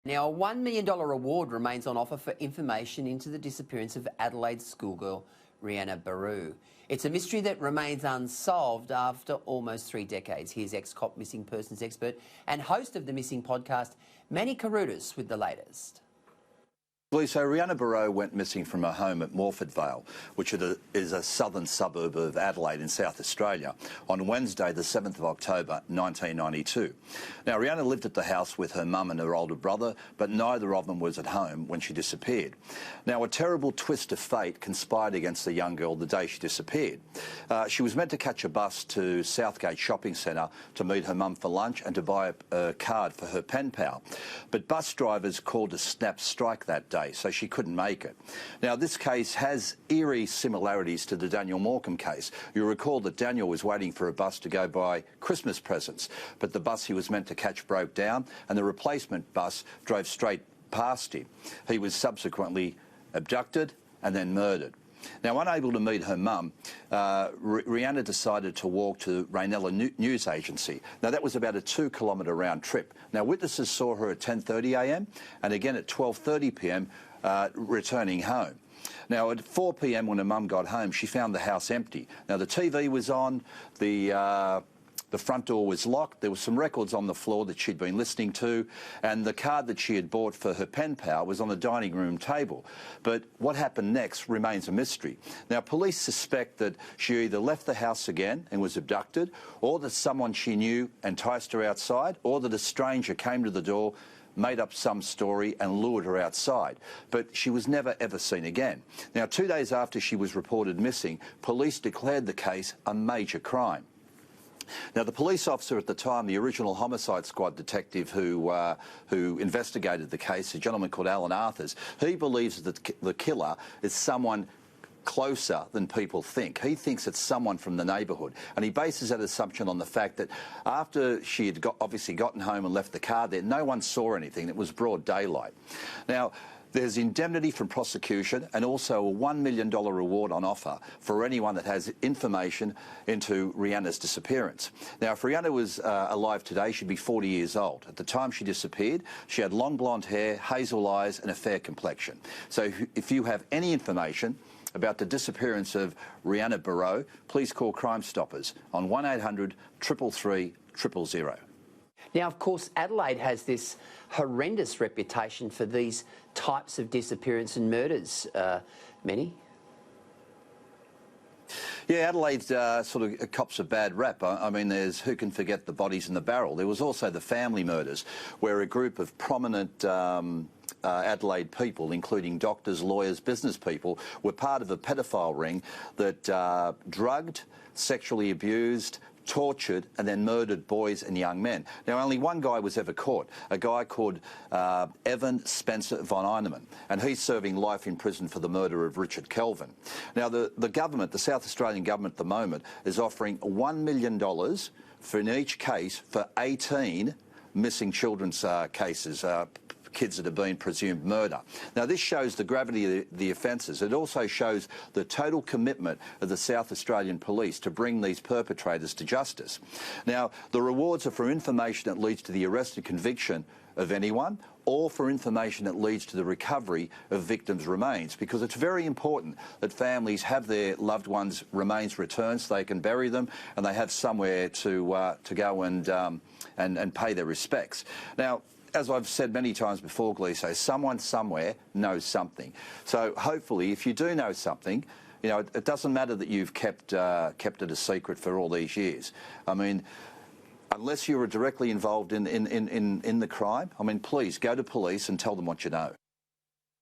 Now, a $1 million reward remains on offer for information into the disappearance of Adelaide schoolgirl Rihanna Baru. It's a mystery that remains unsolved after almost 3 decades. Here's ex-cop missing persons expert and host of the Missing podcast, Meni Caroutas, with the latest. So Rihanna Baru went missing from her home at Morford Vale, which is a southern suburb of Adelaide in South Australia, on Wednesday the 7th of October 1992. Now, Rihanna lived at the house with her mum and her older brother, but neither of them was at home when she disappeared. Now, a terrible twist of fate conspired against the young girl the day she disappeared. She was meant to catch a bus to Southgate Shopping Centre to meet her mum for lunch and to buy a card for her pen pal. But bus drivers called a snap strike that day, so she couldn't make it. Now, this case has eerie similarities to the Daniel Morecambe case. You'll recall that Daniel was waiting for a bus to go buy Christmas presents, but the bus he was meant to catch broke down and the replacement bus drove straight past him. He was subsequently abducted and then murdered. Now, unable to meet her mum, Rihanna decided to walk to Raynella News Agency. Now, that was about a 2-kilometre round trip. Now, witnesses saw her at 10:30 a.m. and again at 12:30 p.m. Returning home. Now, at 4 p.m. when her mum got home, she found the house empty. Now, the TV was on, the front door was locked, there were some records on the floor that she'd been listening to, and the card that she had bought for her pen pal was on the dining room table. But what happened next remains a mystery. Now, police suspect that she either left the house again and was abducted, or that someone she knew enticed her outside, or that a stranger came to the door, made up some story and lured her outside. But she was never, ever seen again. Now, 2 days after she was reported missing, police declared the case a major crime. Now, the police officer at the time, the original homicide squad detective who investigated the case, a gentleman called Alan Arthurs, he believes that the killer is someone closer than people think. He thinks it's someone from the neighbourhood, and he bases that assumption on the fact that after she had obviously gotten home and left the car there, no one saw anything. It was broad daylight. Now, there's indemnity from prosecution and also a $1 million reward on offer for anyone that has information into Rihanna's disappearance. Now, if Rihanna was alive today, she'd be 40 years old. At the time she disappeared, she had long blonde hair, hazel eyes and a fair complexion. So if you have any information about the disappearance of Rihanna Baru, please call Crime Stoppers on 1800 333 000. Now, of course, Adelaide has this horrendous reputation for these types of disappearance and murders, Meni. Yeah, Adelaide sort of cops a bad rap. I mean, there's who can forget the bodies in the barrel. There was also the family murders, where a group of prominent Adelaide people, including doctors, lawyers, business people, were part of a pedophile ring that drugged, sexually abused, tortured and then murdered boys and young men. Now, only one guy was ever caught, a guy called Evan Spencer von Einemann, and he's serving life in prison for the murder of Richard Kelvin. Now, the government, the South Australian government at the moment, is offering $1 million for in each case for 18 missing children's cases, kids that have been presumed murder. Now, this shows the gravity of the offences. It also shows the total commitment of the South Australian Police to bring these perpetrators to justice. Now, the rewards are for information that leads to the arrest and conviction of anyone, or for information that leads to the recovery of victims' remains, because it's very important that families have their loved ones' remains returned so they can bury them and they have somewhere to go and pay their respects. Now, as I've said many times before, Gleeson, someone somewhere knows something. So hopefully, if you do know something, you know, it doesn't matter that you've kept it a secret for all these years. I mean, unless you were directly involved in the crime, I mean, please go to police and tell them what you know.